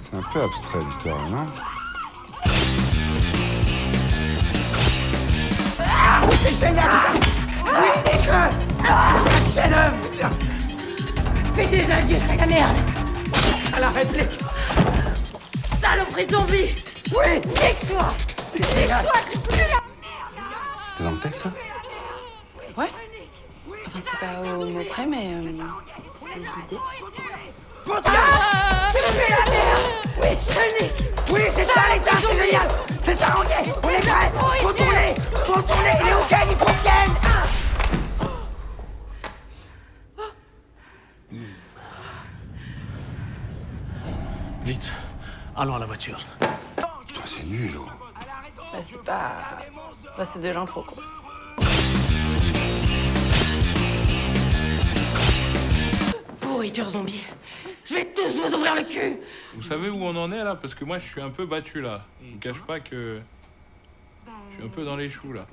C'est un peu abstrait l'histoire, non? C'est génial! Oui, Michel! C'est un chef-d'œuvre, putain! Fais tes adieux, sac à merde! À la réplique! Saloperie de zombie! Oui! Nique-toi! C'est génial! C'était dans le texte, ça? Ouais. Enfin, c'est pas au mot près, mais c'est l'idée. Putain! C'est la merde! Oui, je le nique! Oui, c'est ça, l'état, c'est génial! C'est ça, ok! On est prêts! Faut tourner! Faut tourner! Il est au ken, il faut ken! Vite, allons à la voiture. Putain, c'est nul, oh. Bah, c'est pas... Bah, c'est de l'impro, quoi. Pourriture zombie! Je vais tous vous ouvrir le cul! Vous savez où on en est là? Parce que moi je suis un peu battu là. Je vous cache pas que je suis un peu dans les choux là.